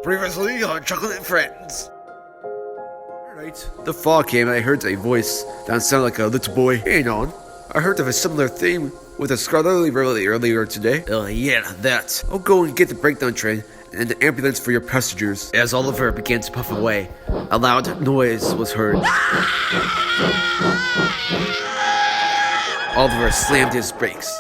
Previously on Chocolate Friends. Alright, the fog came and I heard a voice that sounded like a little boy. Hang on, I heard of a similar theme with a scholarly rally earlier today. Yeah, that. I'll go and get the breakdown train and the ambulance for your passengers. As Oliver began to puff away, a loud noise was heard. Oliver slammed his brakes.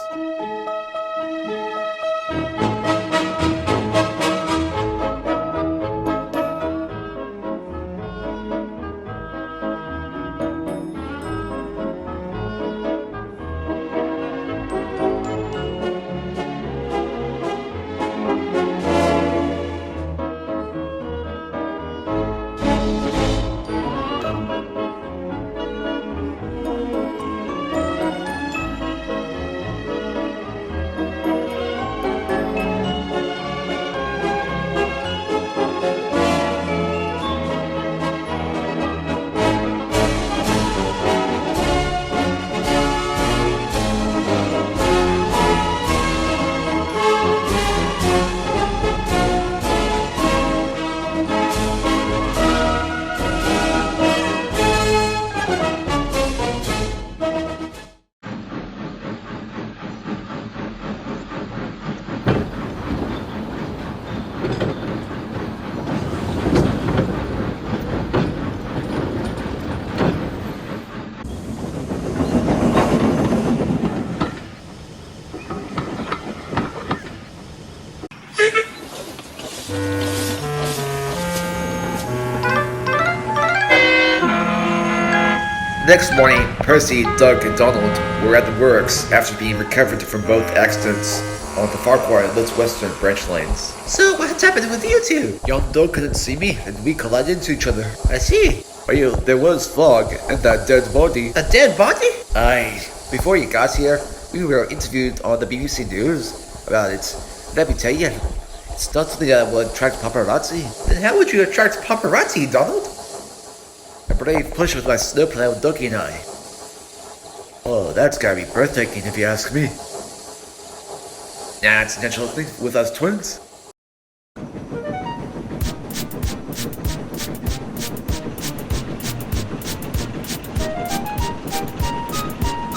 Next morning, Percy, Doug, and Donald were at the works after being recovered from both accidents on the Ffarquhar and Little Western branchlines. So, what's happened with you two? Young Doug couldn't see me, and we collided into each other. I see. Well, there was fog and that dead body. A dead body? Before you got here, we were interviewed on the BBC News about it. Let me tell you, it's not something that will attract paparazzi. Then how would you attract paparazzi, Donald? A brave push with my snowplow Dougie and I. Oh, that's gotta be breathtaking if you ask me. Nah, it's a natural thing with us twins.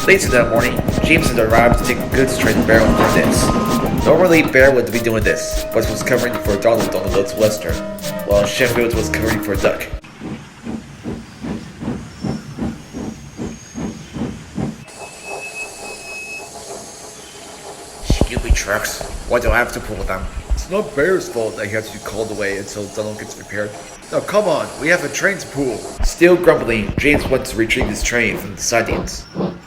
Later that morning, James had arrived to take the goods train to Bear for this. Normally, Bear would be doing this, but was covering for Donald on the Little Western, while Sheffield was covering for Duck. Stupid trucks. Why do I have to pull them? It's not Bear's fault that he had to be called away until Donald gets repaired. Now come on, we have a train to pull. Still grumbling, James went to retrieve his train from the sidings. And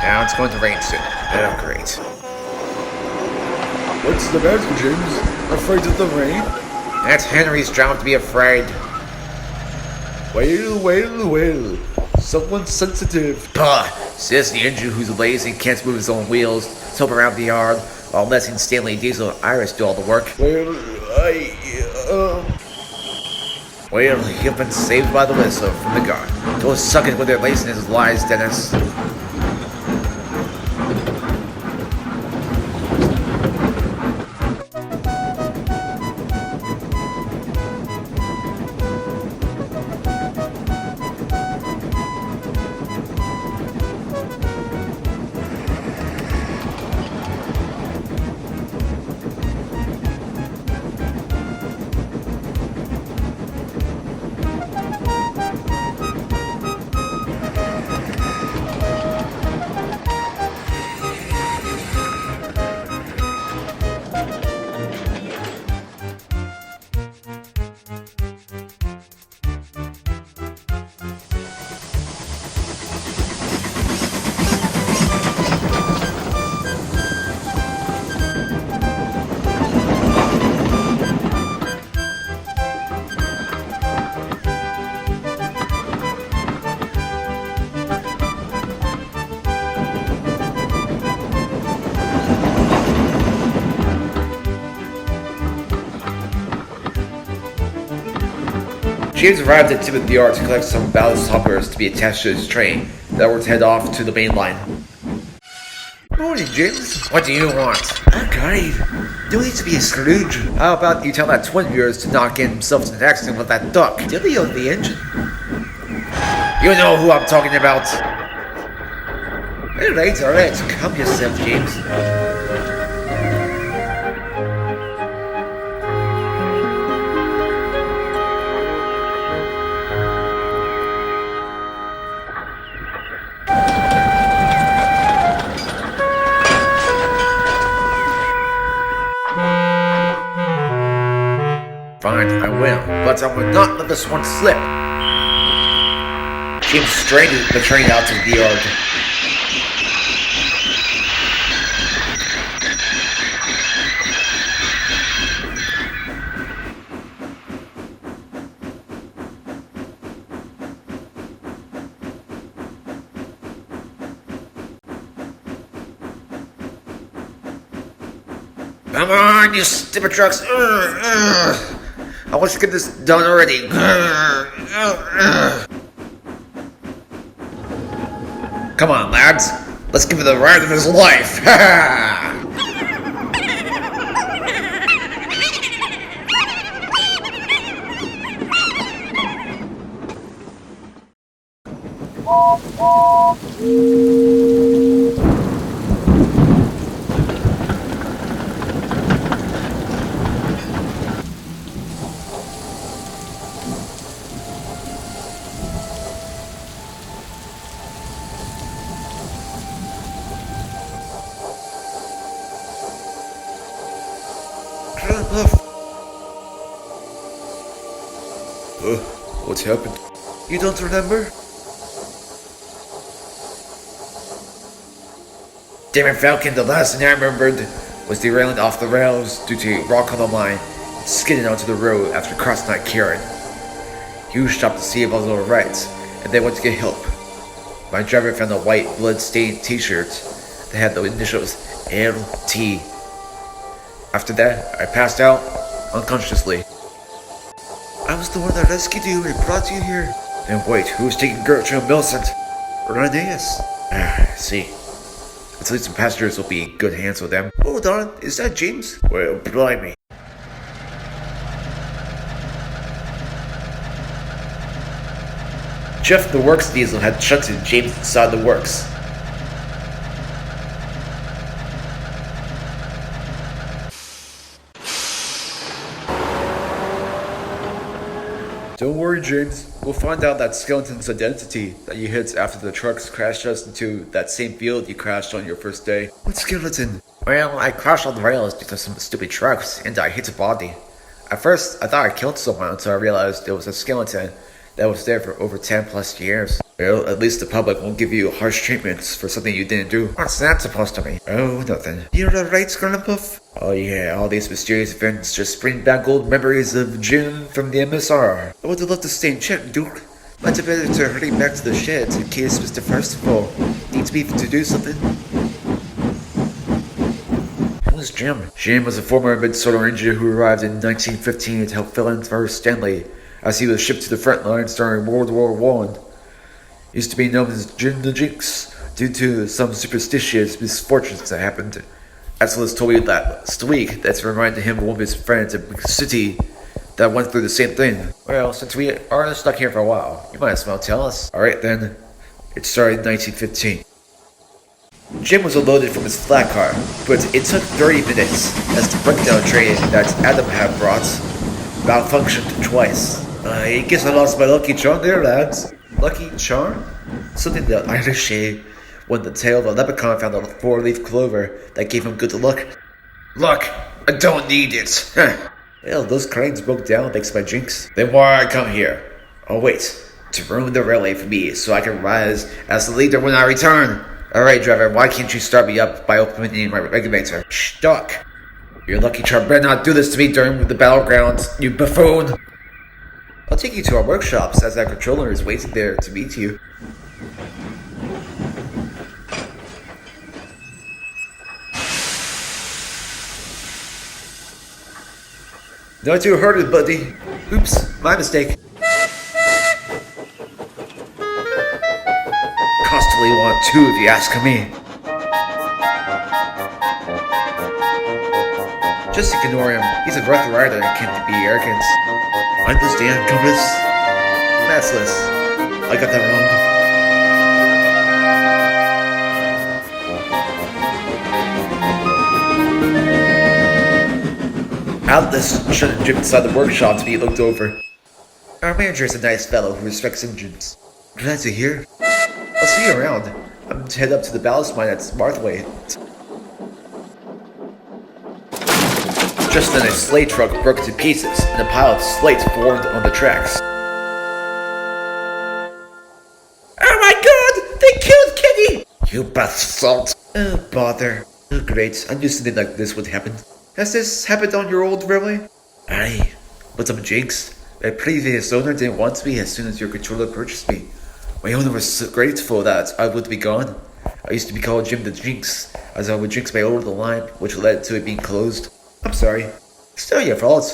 now it's going to rain soon. Oh, great. What's the matter, James? Afraid of the rain? That's Henry's job to be afraid. Well. Someone sensitive. Says the engine who's lazy and can't move his own wheels, top around the yard, while letting Stanley, Diesel, and Iris do all the work. Well, you've been saved by the whistle from the guard. Go suck it with their laziness lies, Dennis. James arrived at Timoth Yard to collect some ballast hoppers to be attached to his train, that were to head off to the main line. Morning, James. What do you want? A guide. No need to be a Scrooge. How about you tell that twin of yours to not get himself in an accident with that duck? Dilly on the engine. You know who I'm talking about. Alright. Calm yourself, James. Fine, I will, but I will not let this one slip. James straightened the train out to the yard. Come on, you stupid trucks! I want to get this done already. Come on, lads. Let's give it the ride of his life. What's happened? You don't remember? Damn it, Falcon, the last thing I remembered was derailing off the rails due to a rock on the line, skidding onto the road after crossing that Karen. Hugh stopped to see if I was alright, and then went to get help. My driver found a white, blood-stained t-shirt that had the initials LT. After that, I passed out unconsciously. I was the one that rescued you and brought you here. And wait, who's taking Gertrude Millicent? Reneus. See. At least the passengers will be in good hands with them. Hold on, is that James? Well, blimey. Jeff the Works Diesel had shunted James inside the works. Don't worry, James. We'll find out that skeleton's identity that you hit after the trucks crashed us into that same field you crashed on your first day. What skeleton? Well, I crashed on the rails due to some stupid trucks, and I hit a body. At first, I thought I killed someone until I realized it was a skeleton that was there for over 10 plus years. Well, at least the public won't give you harsh treatments for something you didn't do. What's that supposed to mean? Oh, nothing. You're alright, Scarlet? Oh yeah, all these mysterious events just bring back old memories of June from the MSR. I would love to stay and check, Duke. Might have better to hurry back to the sheds in case Mr. Percival needs me to do something. Who's Jim? Jim was a former Mid Sodor engineer who arrived in 1915 to help fill in for Stanley as he was shipped to the front lines during World War I. Used to be known as Jim the Jinxed due to some superstitious misfortunes that happened. Atlas told me that last week that reminded him of one of his friends in the city that went through the same thing. Well, since we are stuck here for a while, you might as well tell us. Alright then, it started in 1915. Jim was unloaded from his flat car, but it took 30 minutes as the breakdown train that Adam had brought malfunctioned twice. I guess I lost my lucky charm there, lads. Lucky charm? Something the Irish say when the tail of a leprechaun found a 4-leaf clover that gave him good luck. Luck? I don't need it. Well, those cranes broke down thanks to my jinx. Then why I come here? Oh wait, to ruin the railway for me so I can rise as the leader when I return. Alright driver, why can't you start me up by opening my regulator? Stuck. Your lucky charm better not do this to me during the battleground, you buffoon. I'll take you to our workshops as our controller is waiting there to meet you. Not too hurted, buddy. Oops, my mistake. Cost too, if you ask me. Just ignore him. He's a rough rider and can't be arrogant. Understand, compass? Massless. I got that wrong. Atlas shut Jim inside the workshop to be looked over. Our manager is a nice fellow who respects engines. Glad to hear. I'll see you around. I'm to head up to the ballast mine at Smarthway. Just then a slate truck broke to pieces, and a pile of slates formed on the tracks. Oh my god! They killed Kitty! You bastard! Oh, bother. Oh, great. I knew something like this would happen. Has this happened on your old railway? Aye. But I'm Jinxed. My previous owner didn't want me as soon as your controller purchased me. My owner was so grateful that I would be gone. I used to be called Jim the Jinx, as I would jinx my over the line, which led to it being closed. I'm sorry. Still your fault.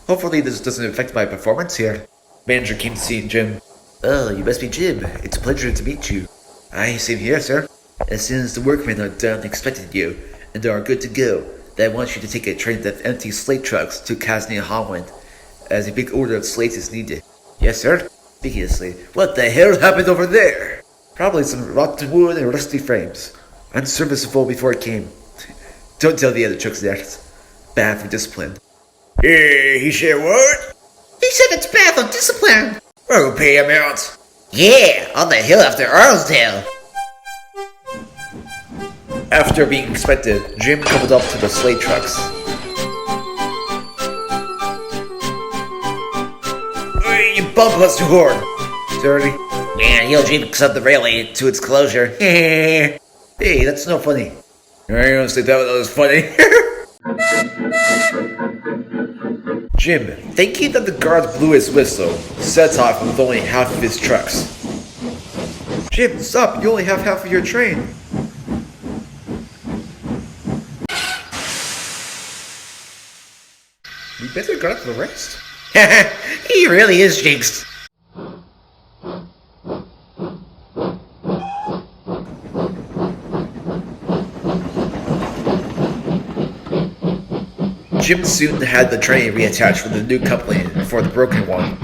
Hopefully this doesn't affect my performance here. Manager came to see Jim. Oh, you must be Jim. It's a pleasure to meet you. Aye, same here, sir. As soon as the workmen are done expecting you, and are good to go, then I want you to take a train of empty slate trucks to Casney and Holland, as a big order of slates is needed. Yes, sir. Speaking of slate, what the hell happened over there? Probably some rotten wood and rusty frames. Unserviceable before it came. Don't tell the other trucks that. Bad for discipline. Hey, he said what? He said it's bad for discipline. Oh, pay him out. Yeah, on the hill after Arlesdale. After being expected, Jim coupled up to the slate trucks. Hey, you bump us too hard. Sorry. Man, you'll jinx up the railway to its closure. Hey, that's not funny. I honestly thought that was funny. Jim, thinking that the guard blew his whistle, set off with only half of his trucks. Jim, stop! You only have half of your train. We better guard the rest. He really is jinxed. Jim soon had the train reattached with a new coupling for the broken one.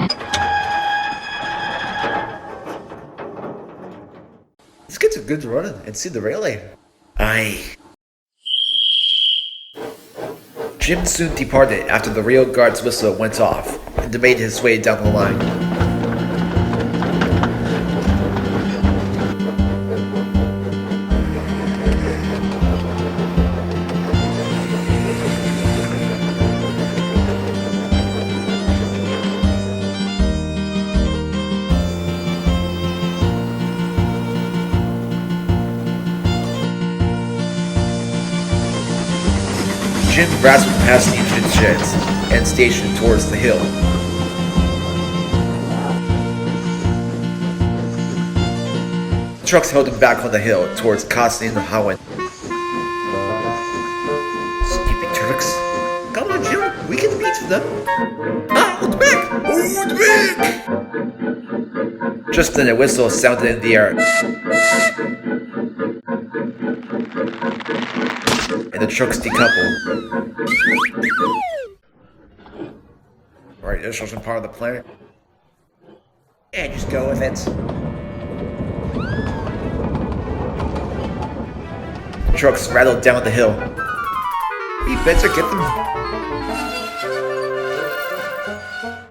Let's get a good run and see the railway. Aye. Jim soon departed after the rail guard's whistle went off and made his way down the line. Jim rasped past the engine sheds and stationed towards the hill. The trucks held him back on the hill towards Cosney and Holland. Stupid trucks. Come on, Jim, we can beat them. Hold back! Hold back! Just then a whistle sounded in the air. And the trucks decoupled. Alright, this wasn't part of the plan. Yeah, just go with it. The trucks rattled down the hill. We better get them.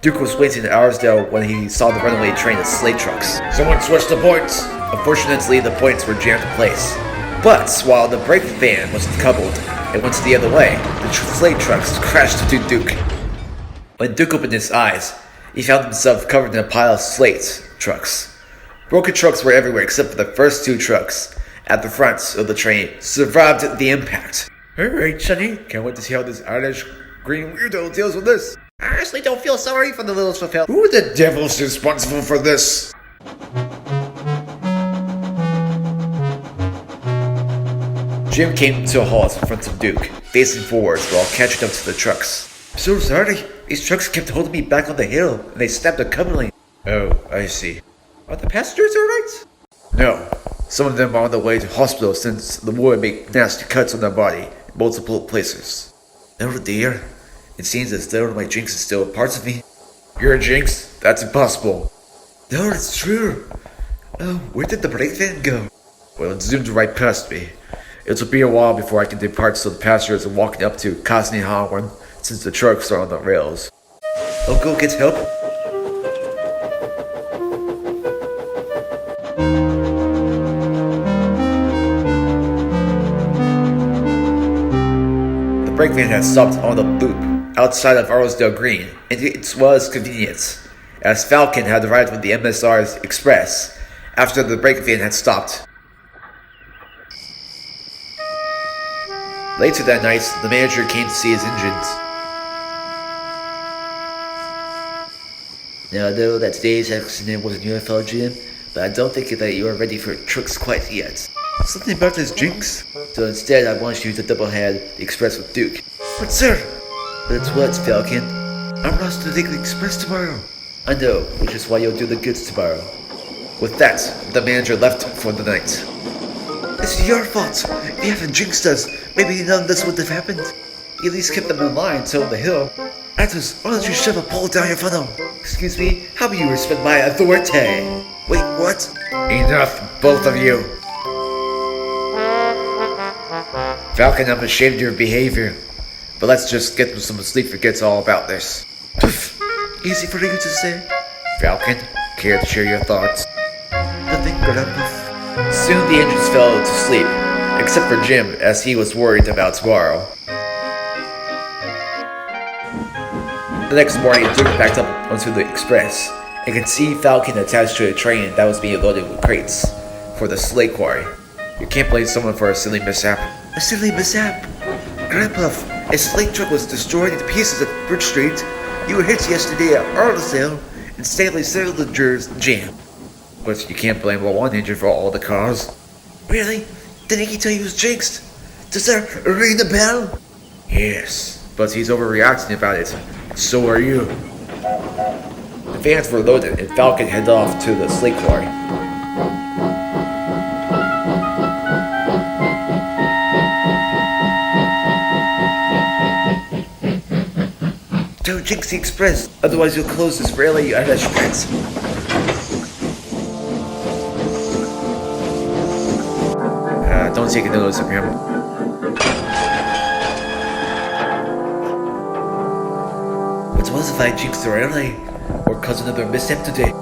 Duke was waiting in Arsdale when he saw the runaway train of slate trucks. Someone switched the points! Unfortunately, the points were jammed in place. But while the brake van was coupled and went the other way, the slate trucks crashed into Duke. When Duke opened his eyes, he found himself covered in a pile of slate trucks. Broken trucks were everywhere except for the first two trucks at the front of the train survived the impact. Alright, Sonny, can't wait to see how this Irish green weirdo deals with this. I honestly don't feel sorry for the little Sophia. Who the devil's responsible for this? Jim came to a halt in front of Duke, facing forwards while catching up to the trucks. I'm so sorry. These trucks kept holding me back on the hill, and they snapped the coupling. Oh, I see. Are the passengers alright? No. Some of them are on the way to hospital since the war made nasty cuts on their body in multiple places. Oh dear. It seems as though my jinx is still a part of me. You're a jinx? That's impossible. No, it's true. Oh, where did the brake van go? Well, it zoomed right past me. It'll be a while before I can depart so the passengers are walking up to Ffarquhar since the trucks are on the rails. I'll go get help. The brake van had stopped on the loop outside of Arlesdale Green, and it was convenient, as Falcon had arrived with the MSR's Express after the brake van had stopped. Later that night, the manager came to see his engines. Now I know that today's accident wasn't your fault, Jim, but I don't think that you are ready for trucks quite yet. Something about this jinx? So instead, I want you to double-head the Express with Duke. But sir! But what, Falcon? I'm lost to take the Express tomorrow. I know, which is why you'll do the goods tomorrow. With that, the manager left for the night. It's your fault. If you haven't jinxed us, maybe none of this would have happened. You at least kept them in line till the hill. Atos, why don't you shove a pole down your funnel? Excuse me, how about you respect my authority? Wait, what? Enough, both of you. Falcon, I'm ashamed of your behavior. But let's just get some sleep forgets all about this. Poof. Easy for you to say. Falcon, care to share your thoughts? Nothing, Grandpa. Soon the engines fell to sleep, except for Jim, as he was worried about tomorrow. The next morning, Duke backed up onto the Express and could see Falcon attached to a train that was being loaded with crates for the slate quarry. You can't blame someone for a silly mishap. A silly mishap? Grandpa, a slate truck was destroyed into pieces at Bridge Street. You were hit yesterday at Arlesdale, and Stanley Cylinder's jam. But you can't blame one engine for all the cars. Really? Didn't he tell you he was jinxed? Does that ring the bell? Yes, but he's overreacting about it. So are you. The vans were loaded, and Falcon headed off to the slate quarry. Don't jinx the Express, otherwise you'll close this railway at a stretch. Don't take notice of him. What was if I jinxed the railway, or caused another mishap today?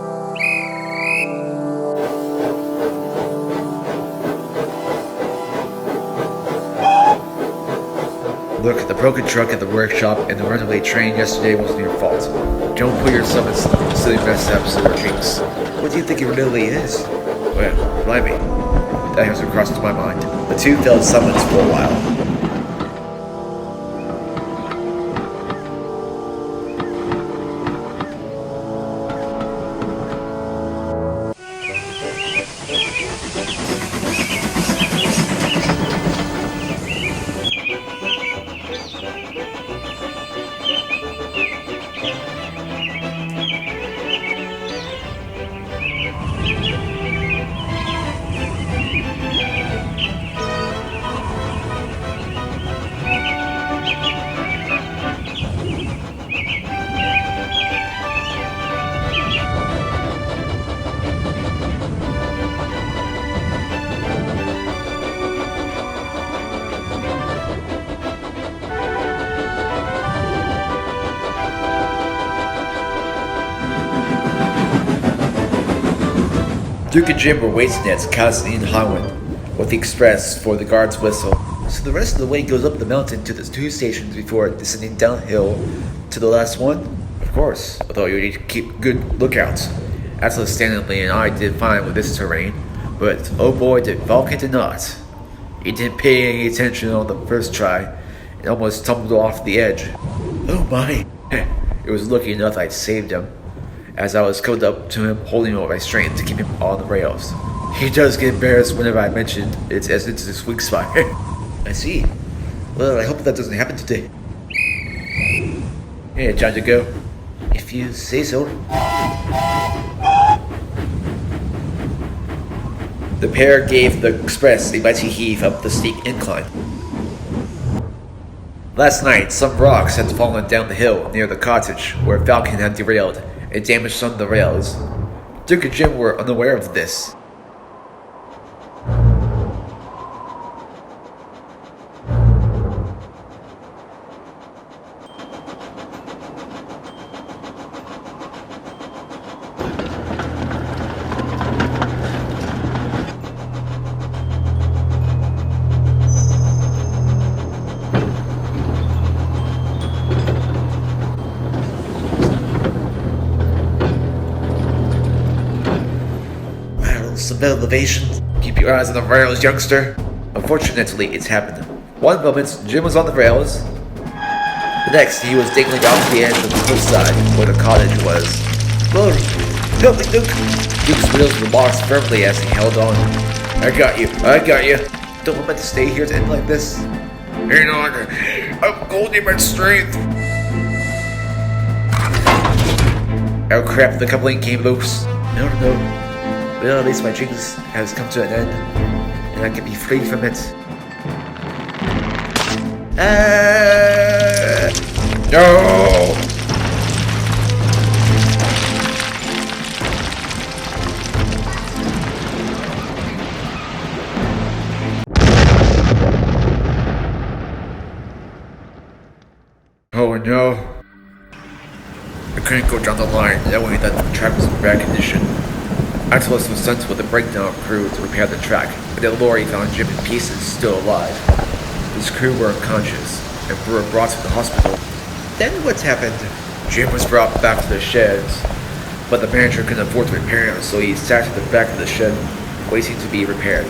Look, the broken truck at the workshop and the runaway train yesterday wasn't your fault. Don't put yourself in silly mishaps or jinx. What do you think it really is? Well, blimey. That hasn't crossed my mind. The two felt silence for a while. Duke and Jim were waiting at Ffarquhar with the Express for the guard's whistle. So the rest of the way goes up the mountain to the two stations before descending downhill to the last one? Of course, although you need to keep good lookouts. As for Stanley and I did fine with this terrain, but oh boy did Falcon did not. He didn't pay any attention on the first try and almost tumbled off the edge. Oh my! It was lucky enough I'd saved him, as I was cuddled up to him, holding him with my strength to keep him on the rails. He does get embarrassed whenever I mention it as it's his weak spot. I see. Well, I hope that doesn't happen today. Yeah, time to go. If you say so. The pair gave the express a mighty heave up the steep incline. Last night, some rocks had fallen down the hill near the cottage where Falcon had derailed and damaged some of the rails. Duke and Jim were unaware of this. Some elevation. Keep your eyes on the rails, youngster. Unfortunately, it's happened. One moment, Jim was on the rails. The next, he was dangling off the edge of the cliffside where the cottage was. Lord, help me, Duke. Duke's wheels were locked firmly as he held on. I got you. Don't want me to stay here to end like this. Hang on. I'm holding my strength. Oh crap, the coupling came loose. No. Well, at least my jinx has come to an end, and I can be free from it. No! Oh no. I couldn't go down the line, that way that the track was in bad condition. Atlas was sent with a breakdown crew to repair the track, but the lorry found Jim in pieces, still alive. His crew were unconscious, and were brought to the hospital. Then what happened? Jim was brought back to the sheds, but the manager couldn't afford to repair him, so he sat at the back of the shed, waiting to be repaired.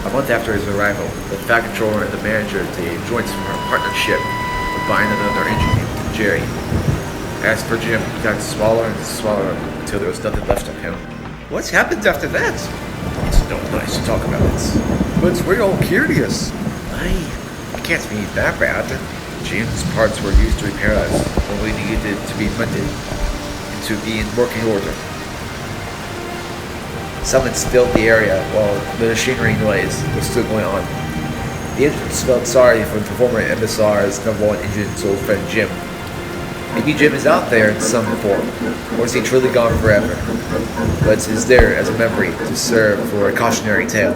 A month after his arrival, the Fat Controller and the manager did a joint partnership with buying another engine named Jerry. As for Jim, he got smaller and smaller until there was nothing left of him. What happened after that? It's not nice to talk about this, but we're all curious. It can't be that bad. Jim's parts were used to repair us, only needed to be mended and to be in working order. Silence filled the area while the machinery noise was still going on. The entrance felt sorry for the former MSR's #1 engine's old friend Jim. Maybe Jim is out there in some form, or is he truly gone forever? But is there as a memory to serve for a cautionary tale?